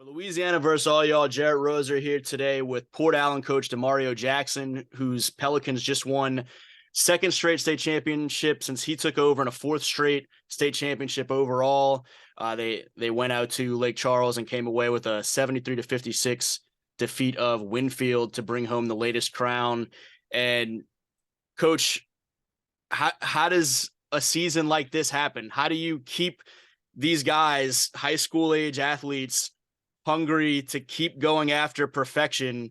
For Louisiana versus all y'all, Jarrett Roser here today with Port Allen coach Dimario Jackson, whose Pelicans just won second straight state championship since he took over, and a fourth straight state championship overall. They went out to Lake Charles and came away with a 73-56 defeat of Winfield to bring home the latest crown. And coach, how does a season like this happen? How do you keep these guys, high school age athletes, hungry to keep going after perfection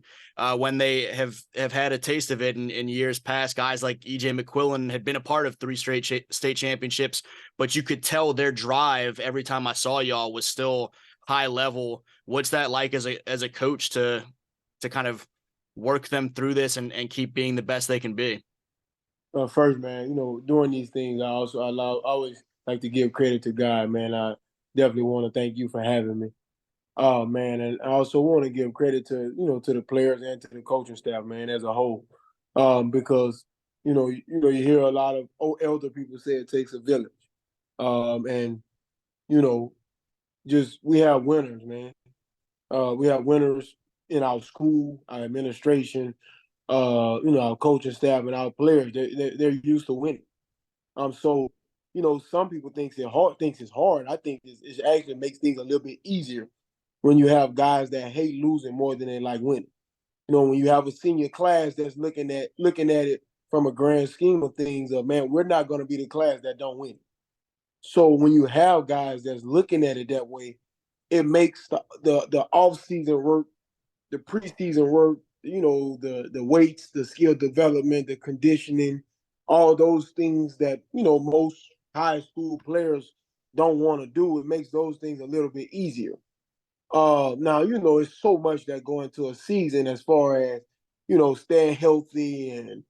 when they have had a taste of it in years past? Guys like EJ McQuillan had been a part of three straight state championships, but you could tell their drive every time I saw y'all was still high level. What's that like as a coach to kind of work them through this and keep being the best they can be? First, man, doing these things, I always like to give credit to God, man. I definitely want to thank you for having me. Oh man, and I also want to give credit to the players and to the coaching staff, man, as a whole, because you hear a lot of elder people say it takes a village, and you know just we have winners, man. We have winners in our school, our administration, our coaching staff and our players. They're used to winning. So some people thinks it's hard. I think it actually makes things a little bit easier when you have guys that hate losing more than they like winning. When you have a senior class that's looking at it from a grand scheme of things, man, we're not going to be the class that don't win. So when you have guys that's looking at it that way, it makes the off season work, the preseason work, the weights, the skill development, the conditioning, all those things that most high school players don't want to do. It makes those things a little bit easier. Now, it's so much that go into a season as far as, staying healthy and,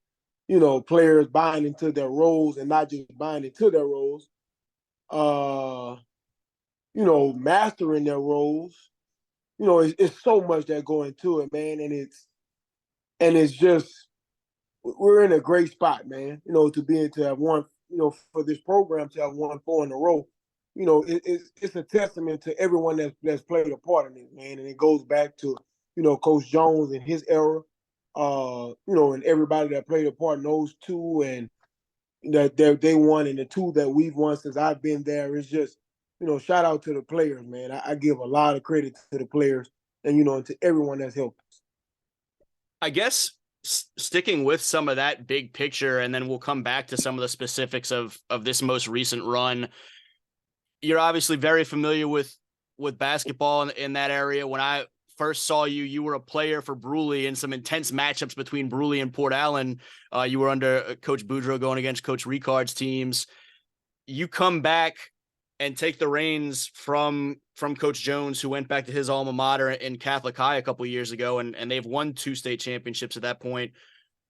players buying into their roles and not just buying into their roles, uh, mastering their roles. It's so much that go into it, man. And it's just, we're in a great spot, man, to be able to have won, for this program to have won four in a row. It's a testament to everyone that's played a part in it, man. And it goes back to, Coach Jones and his era, and everybody that played a part in those two, and that they won, and the two that we've won since I've been there. It's just, shout out to the players, man. I give a lot of credit to the players and, and to everyone that's helped us. I guess sticking with some of that big picture, and then we'll come back to some of the specifics of this most recent run. You're obviously very familiar with basketball in that area. When I first saw you, you were a player for Bruley in some intense matchups between Bruley and Port Allen. You were under Coach Boudreaux going against Coach Ricard's teams. You come back and take the reins from Coach Jones, who went back to his alma mater in Catholic High a couple of years ago, and they've won two state championships at that point.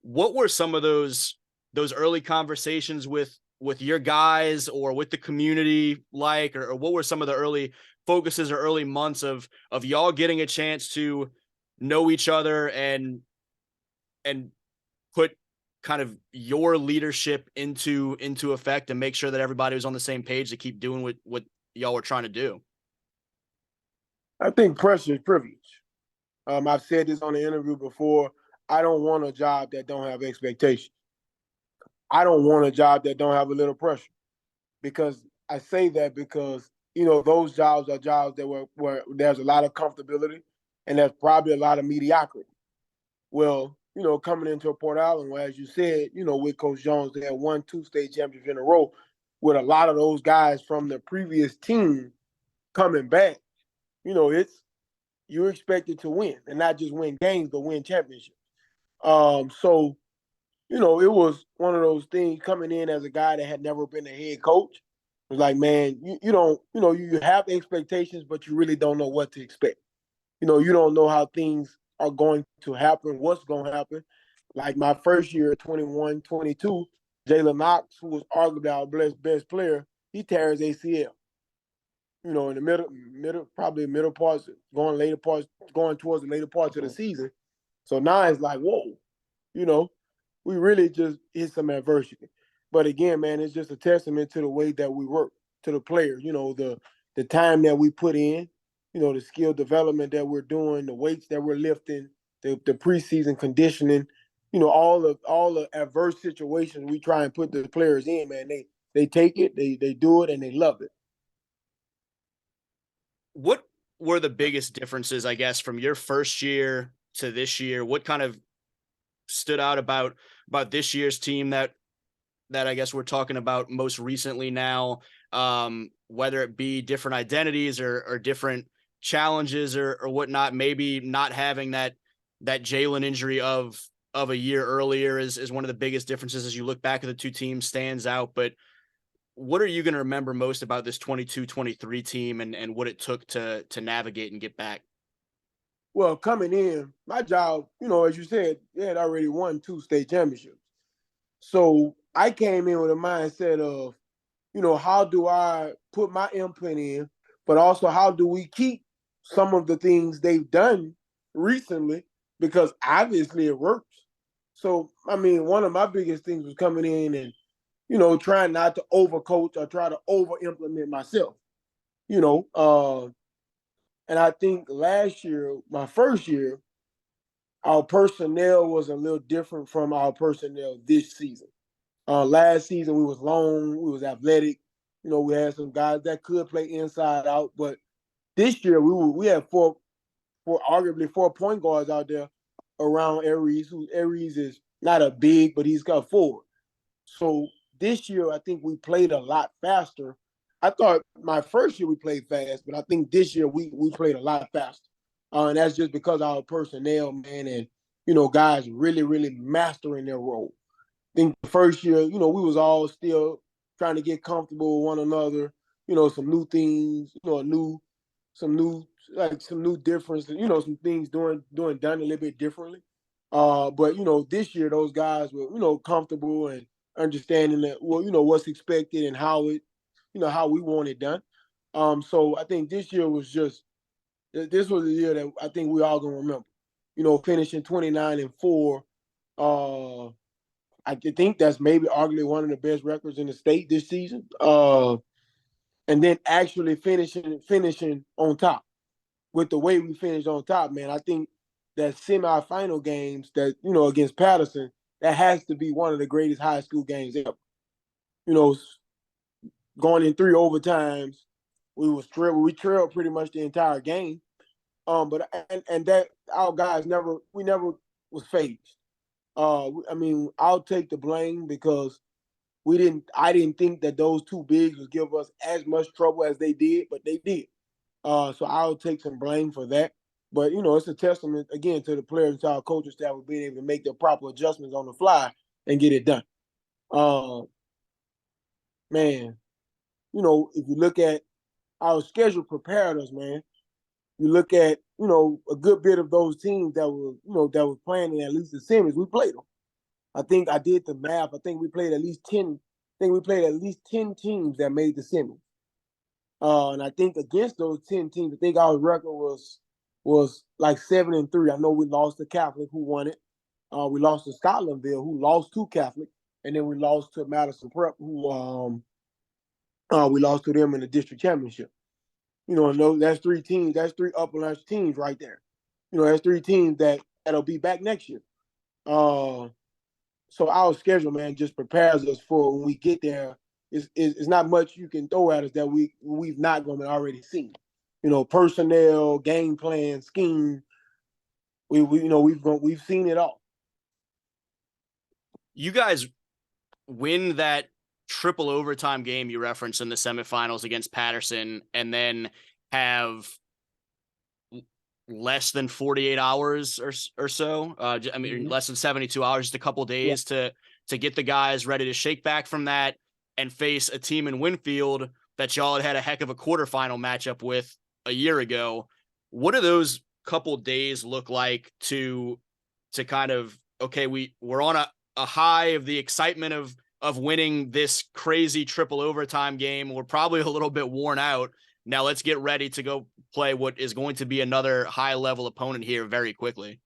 What were some of those early conversations with your guys or with the community like, or what were some of the early focuses or early months of y'all getting a chance to know each other and put kind of your leadership into effect and make sure that everybody was on the same page to keep doing what y'all were trying to do? I think pressure is privilege. I've said this on the interview before. I don't want a job that don't have expectations. I don't want a job that don't have a little pressure, because I say that because, those jobs are jobs that where there's a lot of comfortability and there's probably a lot of mediocrity. Well, coming into Port Allen, where, as you said, with Coach Jones, they had won two state championships in a row, with a lot of those guys from the previous team coming back. It's, you're expected to win, and not just win games, but win championships. So, it was one of those things, coming in as a guy that had never been a head coach. It was like, man, you don't, you have expectations, but you really don't know what to expect. You don't know how things are going to happen, what's going to happen. Like my first year at 21, 22, Jalen Knox, who was arguably our best player, he tears ACL. In the middle parts, going towards the later parts of the season. So now it's like, whoa, we really just hit some adversity. But again, man, it's just a testament to the way that we work, to the players, the time that we put in, the skill development that we're doing, the weights that we're lifting, the preseason conditioning, all the adverse situations we try and put the players in, man. They take it, they do it, and they love it. What were the biggest differences, I guess, from your first year to this year? What kind of stood out about this year's team that I guess we're talking about most recently now, whether it be different identities or different challenges or whatnot, maybe not having that Jalen injury of a year earlier is one of the biggest differences as you look back at the two teams stands out. But what are you going to remember most about this 22-23 team and what it took to navigate and get back? Well, coming in, my job, as you said, they had already won 2 state championships. So I came in with a mindset of, how do I put my input in, but also how do we keep some of the things they've done recently, because obviously it works. So, I mean, one of my biggest things was coming in and, trying not to overcoach or try to over implement myself, you know. And I think last year, my first year, our personnel was a little different from our personnel this season. Last season we was long, we was athletic. We had some guys that could play inside out, but this year we had arguably 4 point guards out there around Aries. Who Aries is not a big, but he's got forward. So this year I think we played a lot faster. I thought my first year we played fast, but I think this year we played a lot faster. And that's just because our personnel, man, and guys really, really mastering their role. I think the first year, we was all still trying to get comfortable with one another. Some new things, some new difference, some things done a little bit differently. But this year those guys were, comfortable and understanding that, well, what's expected and how we want it done. So I think this year was just this was a year that I think we all gonna remember. Finishing 29-4. I think that's maybe arguably one of the best records in the state this season. And then actually finishing on top with the way we finished on top, man. I think that semifinal games that against Patterson, that has to be one of the greatest high school games ever. You know, going in 3 overtimes, we trailed pretty much the entire game. But and that our guys never was phased. I mean, I'll take the blame because I didn't think that those two bigs would give us as much trouble as they did, but they did. So I'll take some blame for that. But it's a testament again to the players and to our coaching staff for being able to make the proper adjustments on the fly and get it done. Man, if you look at our schedule prepared us, man. You look at a good bit of those teams that was playing in at least the semis, we played them. I think I did the math. I think we played at least 10. I think we played at least 10 teams that made the semis. And I think against those 10 teams, I think our record was like 7-3. I know we lost to Catholic, who won it. We lost to Scotlandville, who lost to Catholic, and then we lost to Madison Prep, who we lost to them in the district championship. And that's 3 teams. That's 3 upper-notch teams right there. That's 3 teams that'll be back next year. So our schedule, man, just prepares us for when we get there. It's not much you can throw at us that we've not gonna already seen. Personnel, game plan, scheme. We've seen it all. You guys win that triple overtime game you referenced in the semifinals against Patterson, and then have less than 48 hours or so. I mean, less than 72 hours, just a couple days to get the guys ready to shake back from that and face a team in Winfield that y'all had a heck of a quarterfinal matchup with a year ago. What do those couple days look like to kind of, okay, we're on a high of the excitement of winning this crazy triple overtime game. We're probably a little bit worn out. Now let's get ready to go play what is going to be another high level opponent here very quickly.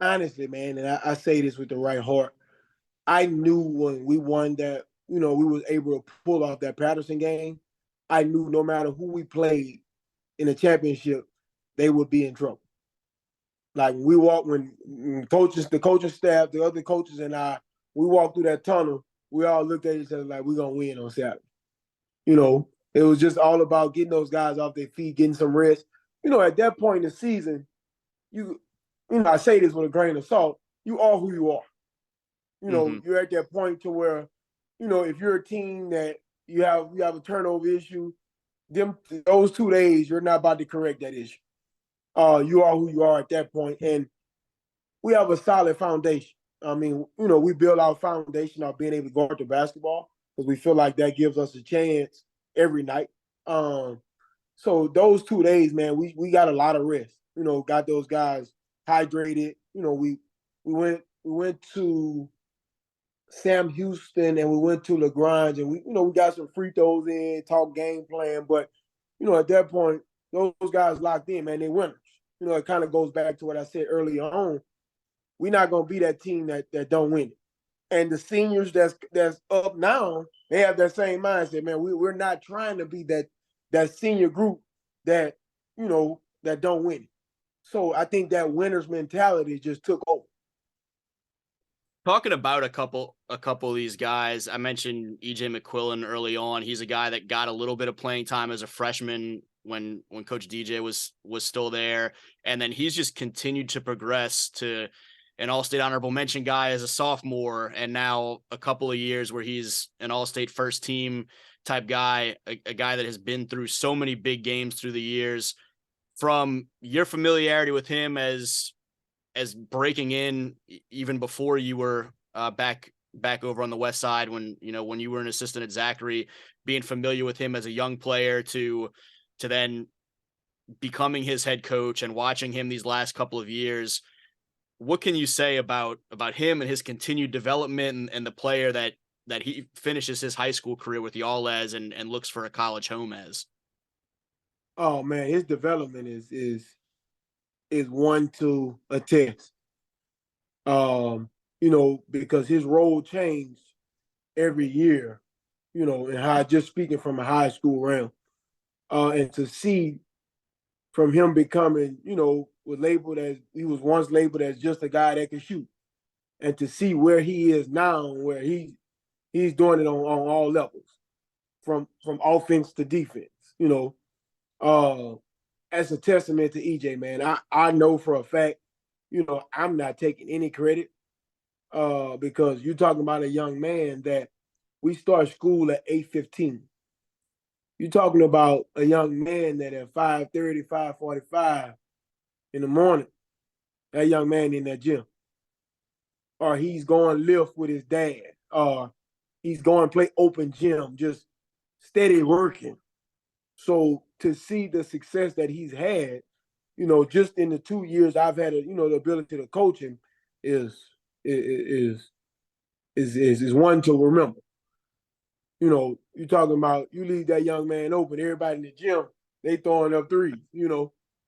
Honestly, man, and I say this with the right heart. I knew when we won that, we was able to pull off that Patterson game. I knew no matter who we played, in a championship, they would be in trouble. Like when coaches, the coaching staff, the other coaches and we walked through that tunnel, we all looked at each other like we're gonna win on Saturday. It was just all about getting those guys off their feet, getting some rest. At that point in the season, I say this with a grain of salt, you are who you are. You're at that point to where, if you're a team that you have a turnover issue, those 2 days, you're not about to correct that issue. You are who you are at that point, and we have a solid foundation. I mean, we build our foundation of being able to guard the basketball because we feel like that gives us a chance every night. So those 2 days, man, we got a lot of rest. Got those guys hydrated. We went to Sam Houston and we went to LaGrange and we got some free throws in, talk game plan. But, at that point, those guys locked in, man, they winners. It kind of goes back to what I said earlier on. We're not going to be that team that don't win it. And the seniors that's up now, they have that same mindset, man. We're not trying to be that senior group that, that don't win it. So I think that winner's mentality just took over. Talking about a couple of these guys, I mentioned EJ McQuillan early on. He's a guy that got a little bit of playing time as a freshman when Coach DJ was still there, and then he's just continued to progress to an All-State honorable mention guy as a sophomore, and now a couple of years where he's an All-State first team type guy, a guy that has been through so many big games through the years. From your familiarity with him as breaking in even before you were back over on the West Side when you were an assistant at Zachary, being familiar with him as a young player to then becoming his head coach and watching him these last couple of years, what can you say about him and his continued development and the player that he finishes his high school career with y'all as and looks for a college home as? Oh man, his development is one to attest. Because his role changed every year, and how just speaking from a high school realm. And to see from him becoming, he was once labeled as just a guy that can shoot. And to see where he is now, where he's doing it on all levels, from offense to defense, that's a testament to EJ, man. I know for a fact, I'm not taking any credit because you're talking about a young man that we start school at 8:15. You're talking about a young man that at 5:30, 5:45 in the morning, that young man in that gym. Or he's going lift with his dad. Or he's going play open gym, just steady working. So to see the success that he's had, just in the 2 years I've had, the ability to coach him is one to remember. You're talking about you leave that young man open, everybody in the gym, they throwing up threes,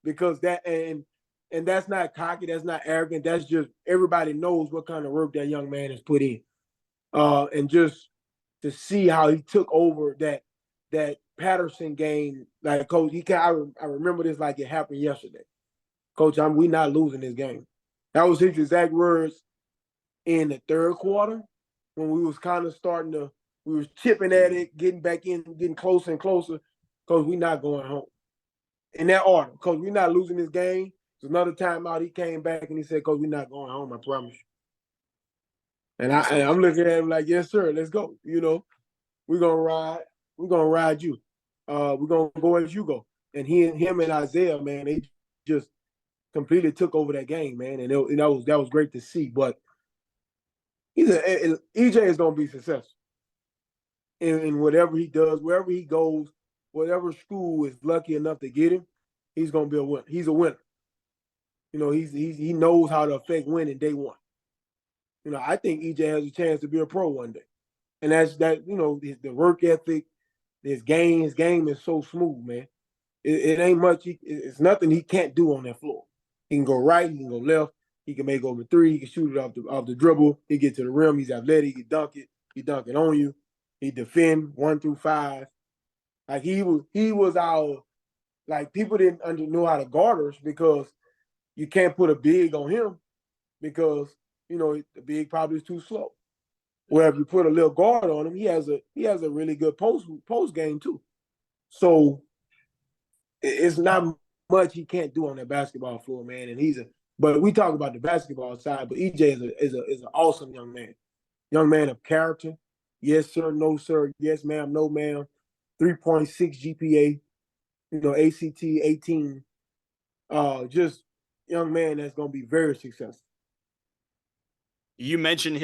because that and that's not cocky, that's not arrogant, that's just everybody knows what kind of work that young man has put in. And just to see how he took over that Patterson game, like Coach, I remember this like it happened yesterday. Coach, we not losing this game. That was his exact words in the third quarter when we was kind of we was chipping at it, getting back in, getting closer and closer. Coach, we not going home. In that order, Coach, we not losing this game. There's another timeout. He came back and he said, Coach, we not going home, I promise you. And I'm looking at him like, yes, sir, let's go. We're gonna ride. We're gonna ride you. We're gonna go as you go. And him and Isaiah, man, they just completely took over that game, man. And that was great to see. But EJ is gonna be successful in whatever he does, wherever he goes, whatever school is lucky enough to get him, he's gonna be a winner. He's a winner. He knows how to affect winning day one. I think EJ has a chance to be a pro one day. And that's that, the work ethic, his game is so smooth, man. It ain't much. It's nothing he can't do on that floor. He can go right, he can go left, he can make over three, he can shoot it off the dribble, he get to the rim, he's athletic, he dunk it on you, he defend 1 through 5. Like he was our Like people didn't know how to guard us because you can't put a big on him because the big probably is too slow. Where if you put a little guard on him, he has a really good post game too. So it's not much he can't do on that basketball floor, man. And but we talk about the basketball side, but EJ is an awesome young man of character. Yes, sir, no, sir. Yes, ma'am, no, ma'am. 3.6 GPA, ACT 18. Just young man that's gonna be very successful. You mentioned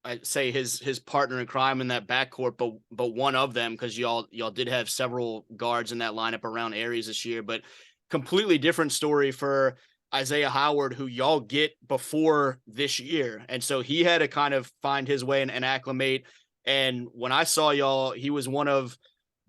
I say his partner in crime in that backcourt, but one of them, because y'all did have several guards in that lineup around Aries this year, but completely different story for Isaiah Howard, who y'all get before this year. And so he had to kind of find his way and acclimate. And when I saw y'all, he was one of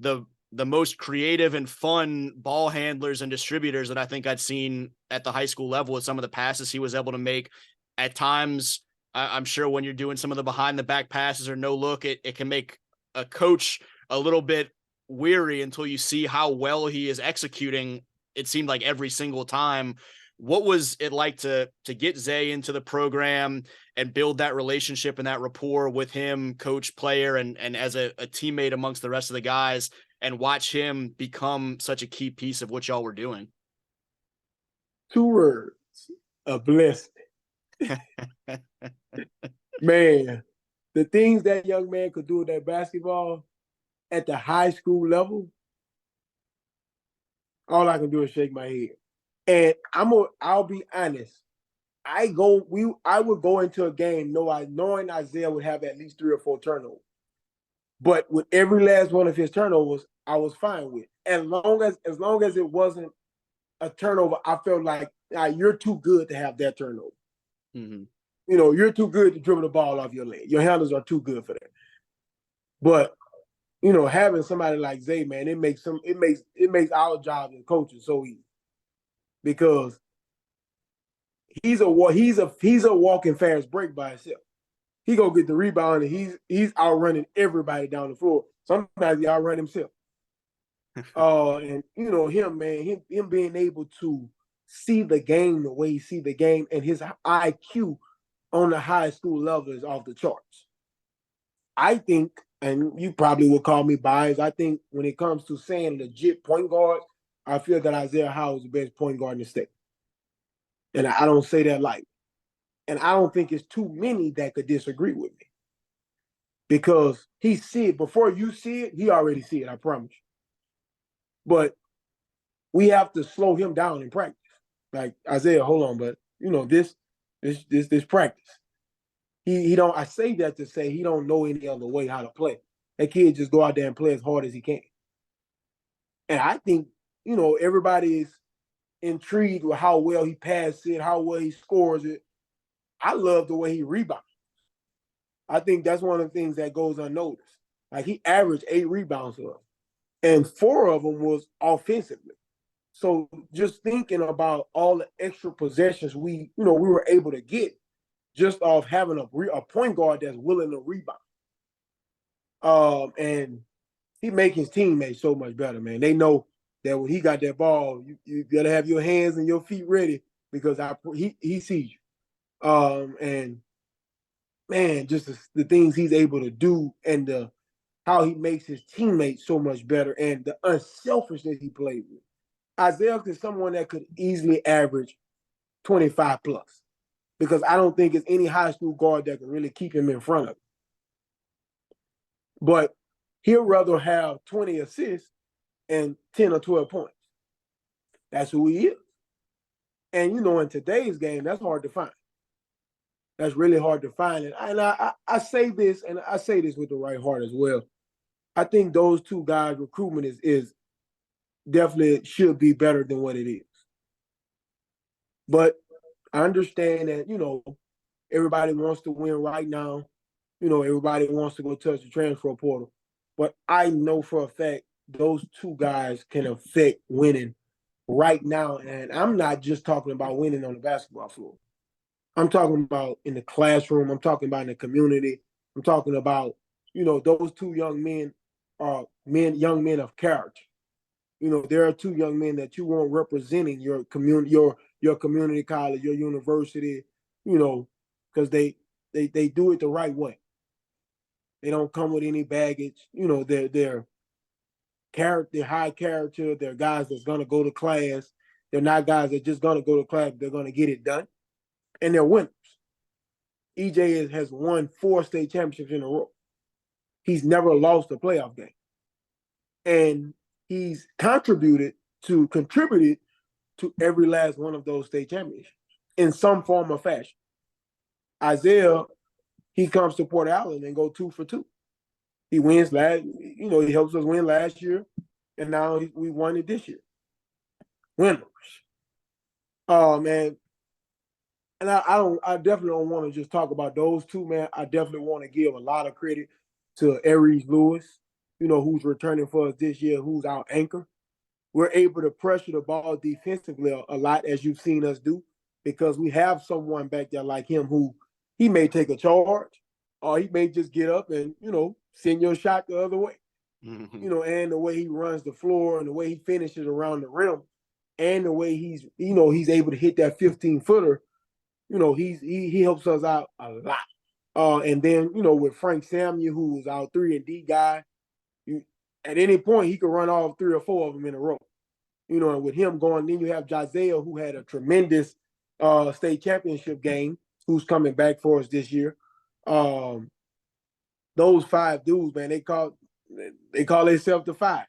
the most creative and fun ball handlers and distributors that I think I'd seen at the high school level with some of the passes he was able to make. At times, I'm sure when you're doing some of the behind the back passes or no look, it can make a coach a little bit weary until you see how well he is executing. It seemed like every single time. What was it like to get Zay into the program and build that relationship and that rapport with him, coach, player, and as a teammate amongst the rest of the guys, and watch him become such a key piece of what y'all were doing? 2 words: a blessing. Man, the things that young man could do with that basketball at the high school level, all I can do is shake my head. And I'll be honest. I would go into a game knowing Isaiah would have at least 3 or 4 turnovers. But with every last one of his turnovers, I was fine with. As long as it wasn't a turnover, I felt like you're too good to have that turnover. Mm-hmm. You're too good to dribble the ball off your leg. Your handles are too good for that. But having somebody like Zay, man, it makes our job as coaches so easy because he's a walking fast break by himself. He gonna get the rebound and he's outrunning everybody down the floor. Sometimes he outrun himself. And him, man, him being able to see the game the way he see the game, and his IQ on the high school level is off the charts. I think, and you probably would call me biased, I think when it comes to saying legit point guard, I feel that Isaiah Howard is the best point guard in the state. And I don't say that lightly. And I don't think it's too many that could disagree with me. Because he see it. Before you see it, he already see it, I promise you. But we have to slow him down in practice. Like, Isaiah, hold on, but this practice. He don't. I say that to say he don't know any other way how to play. That kid just go out there and play as hard as he can. And I think everybody is intrigued with how well he passes it, how well he scores it. I love the way he rebounds. I think that's one of the things that goes unnoticed. Like, he averaged 8 rebounds for us, and 4 of them was offensively. So just thinking about all the extra possessions we were able to get just off having a point guard that's willing to rebound. And he make his teammates so much better, man. They know that when he got that ball, you gotta have your hands and your feet ready because he sees you. And man, just the things he's able to do and how he makes his teammates so much better and the unselfishness he plays with. Isaiah is someone that could easily average 25 plus because I don't think it's any high school guard that can really keep him in front of him. But he'll rather have 20 assists and 10 or 12 points. That's who he is. And in today's game, that's hard to find. That's really hard to find. And I say this, and I say this with the right heart as well. I think those 2 guys' recruitment is definitely should be better than what it is. But I understand that, everybody wants to win right now. Everybody wants to go touch the transfer portal. But I know for a fact those 2 guys can affect winning right now. And I'm not just talking about winning on the basketball floor. I'm talking about in the classroom. I'm talking about in the community. I'm talking about, those 2 young men are young men of character. There are two young men that you want representing your community, your community college, your university, because they do it the right way. They don't come with any baggage. They're character, high character. They're guys that's gonna go to class. They're not guys that just gonna go to class. They're gonna get it done, and they're winners. EJ has won 4 state championships in a row. He's never lost a playoff game, and he's contributed to every last one of those state championships in some form or fashion. Isaiah, he comes to Port Allen and go 2 for 2. He wins he helps us win last year, and now we won it this year. Winners. Oh man. And I definitely don't want to just talk about those two, man. I definitely want to give a lot of credit to Aries Lewis, who's returning for us this year, who's our anchor. We're able to pressure the ball defensively a lot, as you've seen us do, because we have someone back there like him who he may take a charge, or he may just get up and, send your shot the other way. Mm-hmm. And the way he runs the floor and the way he finishes around the rim and the way he's able to hit that 15-footer, he helps us out a lot. And then, with Frank Samuel, who's our 3-and-D guy, at any point he could run all 3 or 4 of them in a row. And with him going, then you have Jazea, who had a tremendous state championship game, who's coming back for us this year. Those 5 dudes, man, they call themselves the 5.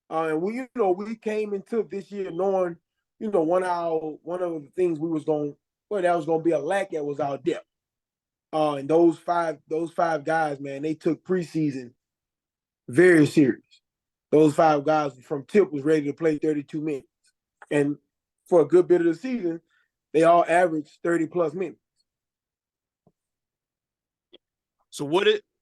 And we came into this year knowing, one of the things that was going to be a lack at was our depth. And those five guys, man, they took preseason very serious. Those 5 guys from Tip was ready to play 32 minutes. And for a good bit of the season, they all averaged 30-plus minutes. So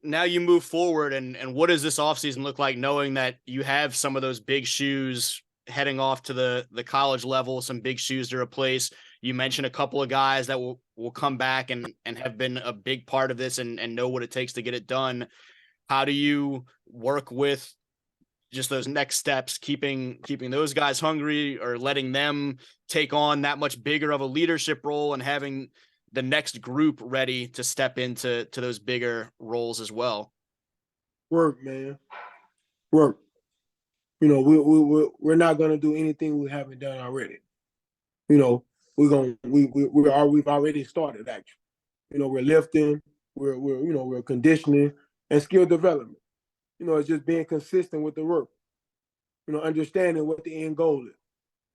now you move forward, and what does this offseason look like, knowing that you have some of those big shoes heading off to the college level, some big shoes to replace? You mentioned a couple of guys that will come back and have been a big part of this and know what it takes to get it done. How do you work with just those next steps, keeping those guys hungry, or letting them take on that much bigger of a leadership role, and having the next group ready to step into those bigger roles as well? Work, man. Work. We're not gonna do anything we haven't done already. We've already started actually. We're lifting, we're conditioning and skill development. It's just being consistent with the work. Understanding what the end goal is.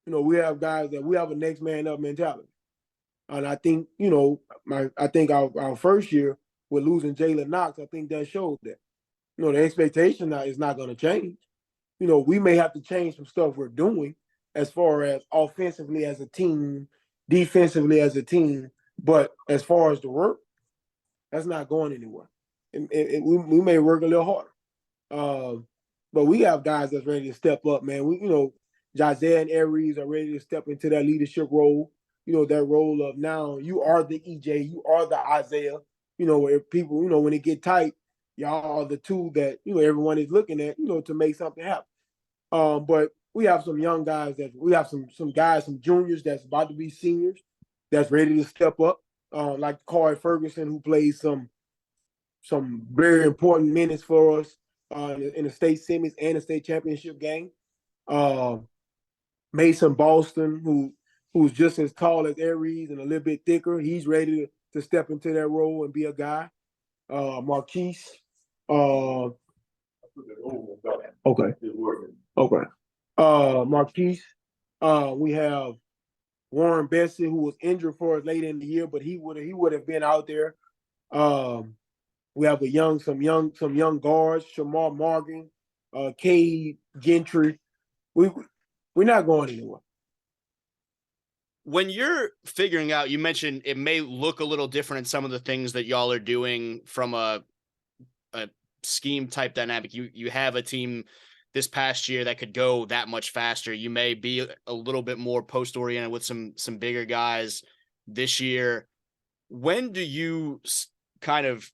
We have guys that we have a next man up mentality. And I think, I think our first year with losing Jalen Knox, I think that showed that. The expectation now is not going to change. We may have to change some stuff we're doing as far as offensively as a team, defensively as a team. But as far as the work, that's not going anywhere. We may work a little harder. But we have guys that's ready to step up, man. Jazea and Aries are ready to step into that leadership role. That role of now you are the EJ, you are the Isaiah. Where people, when it get tight, y'all are the two that everyone is looking at, to make something happen. But we have some young guys we have some guys, some juniors that's about to be seniors, that's ready to step up. Like Corey Ferguson, who plays some very important minutes for us in the state semis and the state championship game. Mason Boston, who's just as tall as Aries and a little bit thicker. He's ready to step into that role and be a guy. Marquise. Okay. Marquise. We have Warren Bessie, who was injured for us late in the year, but he would have been out there. We have some young guards, Shamar Morgan, Cade Gentry. We're not going anywhere. When you're figuring out, you mentioned it may look a little different in some of the things that y'all are doing from a scheme type dynamic. You have a team this past year that could go that much faster. You may be a little bit more post oriented with some bigger guys this year. When do you kind of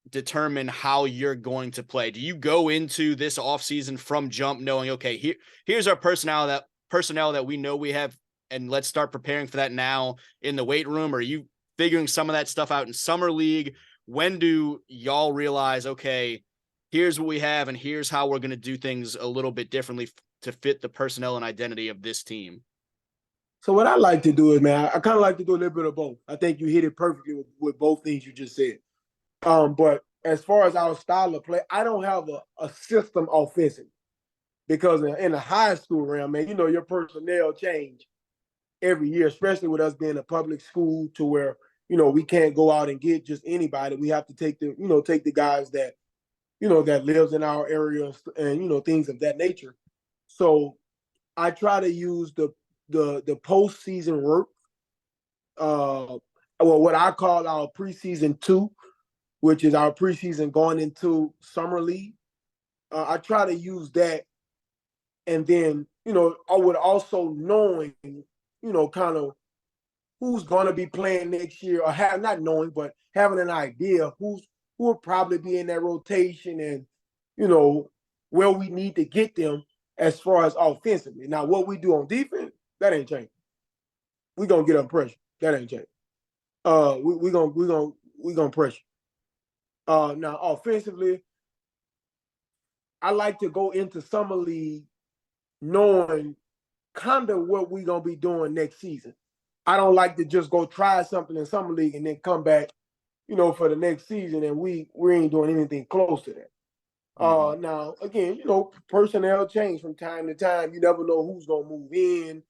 determine how you're going to play? Do you go into this offseason from jump knowing, okay, here's our personnel that we know we have, and let's start preparing for that now in the weight room? Or are you figuring some of that stuff out in summer league? When do y'all realize, okay, here's what we have and here's how we're going to do things a little bit differently to fit the personnel and identity of this team? So what I like to do is, man, I kind of like to do a little bit of both. I think you hit it perfectly with both things you just said. But as far as our style of play, I don't have a system offensive because in the high school realm, man, you know, your personnel change every year, especially with us being a public school to where, you know, we can't go out and get just anybody. We have to take the guys that, you know, that lives in our area and, you know, things of that nature. So I try to use the postseason work, what I call our preseason 2, which is our preseason going into summer league. I try to use that, and then, you know, I would also knowing, you know, kind of who's going to be playing next year, or not knowing, but having an idea who will probably be in that rotation, and, you know, where we need to get them as far as offensively. Now, what we do on defense, that ain't changing. We're gonna get up pressure. That ain't changing. We're gonna pressure. Now offensively, I like to go into summer league knowing kind of what we're gonna be doing next season. I don't like to just go try something in summer league and then come back, you know, for the next season and we ain't doing anything close to that. Now again, you know, personnel change from time to time. You never know who's gonna move in,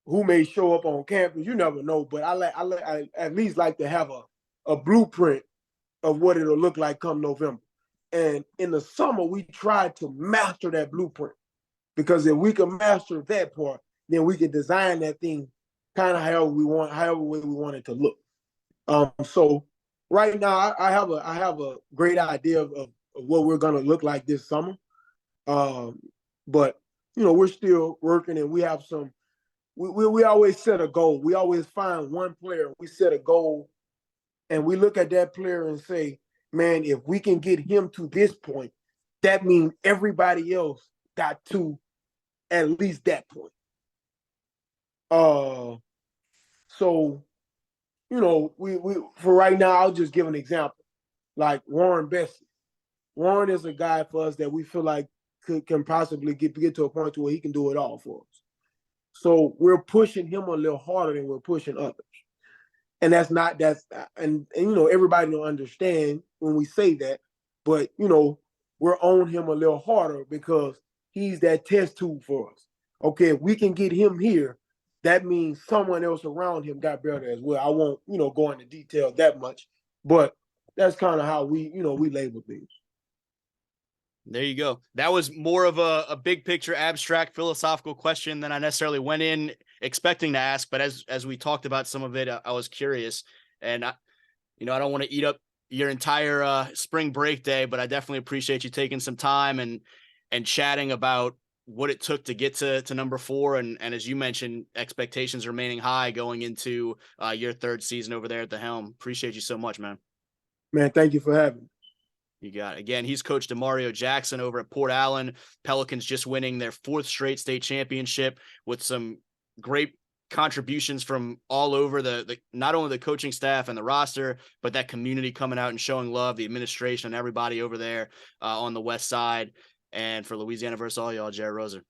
who may show up on campus. You never know, but I at least like to have a blueprint of what it'll look like come November. And in the summer, we try to master that blueprint, because if we can master that part, then we can design that thing kind of however way we want it to look. So right now, I have a great idea of what we're gonna look like this summer. But you know, we're still working, and we have some. We always set a goal. We always find one player. We set a goal, and we look at that player and say, man, if we can get him to this point, that means everybody else got to at least that point. So, you know, we for right now, I'll just give an example. Like Warren Bessie. Warren is a guy for us that we feel like can possibly get to a point to where he can do it all for us. So we're pushing him a little harder than we're pushing others. And and you know, everybody don't understand when we say that, but you know, we're on him a little harder because he's that test tube for us. Okay, if we can get him here, that means someone else around him got better as well. I won't, you know, go into detail that much, but that's kind of how we label things. There you go. That was more of a big picture, abstract, philosophical question than I necessarily went in expecting to ask. But as we talked about some of it, I was curious, and I don't want to eat up your entire spring break day, but I definitely appreciate you taking some time and chatting about what it took to get to number 4. And as you mentioned, expectations remaining high going into your 3rd season over there at the helm. Appreciate you so much, man. Man, thank you for having me. You got it. Again, he's Coach Dimario Jackson over at Port Allen. Pelicans just winning their 4th straight state championship with some great contributions from all over the not only the coaching staff and the roster, but that community coming out and showing love, the administration and everybody over there on the west side. And for Louisiana versus all y'all, Jared Roser.